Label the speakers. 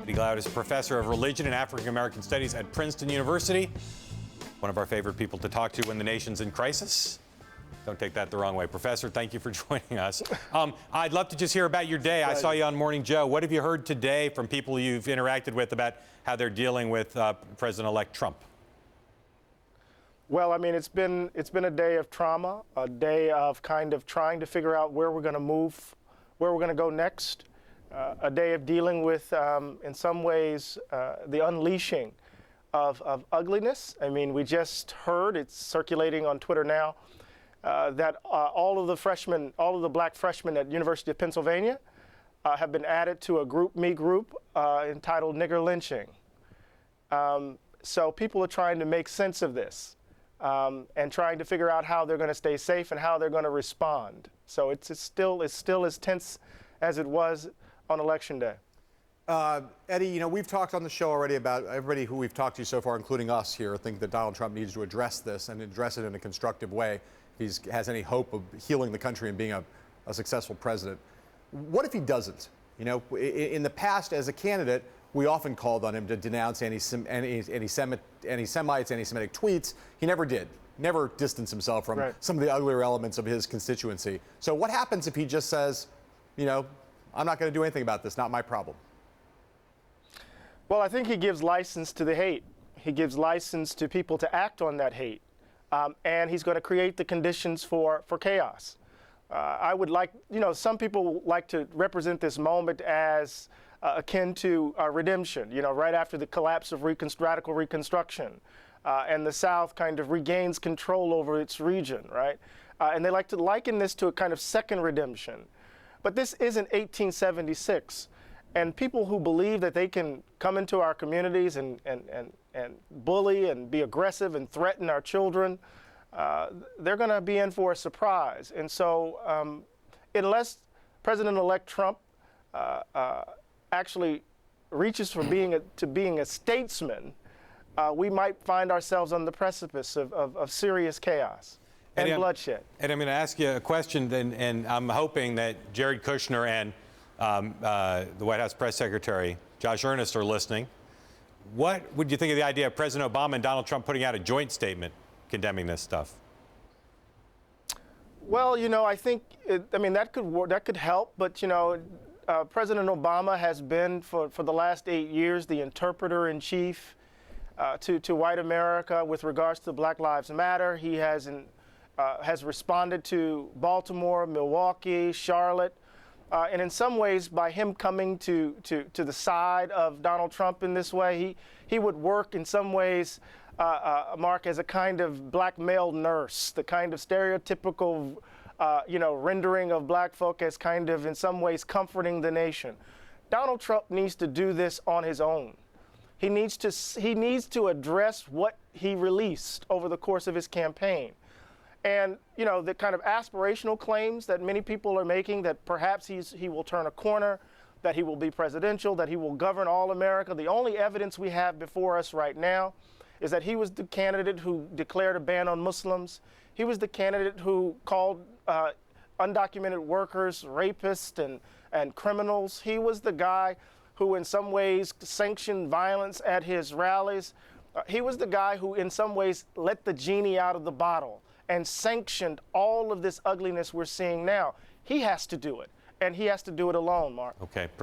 Speaker 1: Eddie Glaude is a professor of religion and African American studies at Princeton University. One of our favorite people to talk to when the nation's in crisis. Don't take that the wrong way. Professor, thank you for joining us. I'd love to just hear about your day. I saw you on Morning Joe. What have you heard today from people you've interacted with about how they're dealing with President-elect Trump?
Speaker 2: Well, I mean, it's been a day of trauma, a day of kind of trying to figure out where we're going to move, where we're going to go next, a day of dealing with, in some ways, the unleashing of ugliness. I mean, we just heard, it's circulating on Twitter now, that all of the black freshmen at University of Pennsylvania have been added to a GroupMe group entitled Nigger Lynching. So people are trying to make sense of this and trying to figure out how they're going to stay safe and how they're going to respond. So it's still as tense as it was on Election Day.
Speaker 3: Eddie, you know, we've talked on the show already about everybody who we've talked to so far, including us here, think that Donald Trump needs to address this and address it in a constructive way if he has any hope of healing the country and being a successful president. What if he doesn't? You know, in the past, as a candidate, we often called on him to denounce anti-Semites, anti-Semitic tweets. He never did. Never distanced himself from some of the uglier elements of his constituency. So what happens if he just says, you know, I'm not going to do anything about this, not my problem?
Speaker 2: Well, I think he gives license to the hate. He gives license to people to act on that hate. And he's going to create the conditions for chaos. I would like, you know, some people like to represent this moment as akin to redemption, you know, right after the collapse of radical Reconstruction. And the South kind of regains control over its region, right? And they like to liken this to a kind of second redemption. But this isn't 1876. And people who believe that they can come into our communities and bully and be aggressive and threaten our children, they're going to be in for a surprise. And so unless President-elect Trump actually reaches for being a statesman, we might find ourselves on the precipice of serious chaos and bloodshed.
Speaker 1: And I'm going to ask you a question, and I'm hoping that Jared Kushner and the White House press secretary, Josh Earnest, are listening. What would you think of the idea of President Obama and Donald Trump putting out a joint statement condemning this stuff?
Speaker 2: Well, you know, I think, that could help. But, you know, President Obama has been, for the last 8 years, the interpreter in chief to white America with regards to Black Lives Matter. He has responded to Baltimore, Milwaukee, Charlotte. And in some ways, by him coming to the side of Donald Trump in this way, he would work in some ways, Mark, as a kind of black male nurse, the kind of stereotypical, rendering of black folk as kind of in some ways comforting the nation. Donald Trump needs to do this on his own. He needs to address what he released over the course of his campaign. And, you know, the kind of aspirational claims that many people are making that perhaps he will turn a corner, that he will be presidential, that he will govern all America. The only evidence we have before us right now is that he was the candidate who declared a ban on Muslims. He was the candidate who called undocumented workers rapists and criminals. He was the guy who in some ways sanctioned violence at his rallies. He was the guy who in some ways let the genie out of the bottle and sanctioned all of this ugliness we're seeing now. He has to do it, and he has to do it alone, Mark.
Speaker 1: Okay.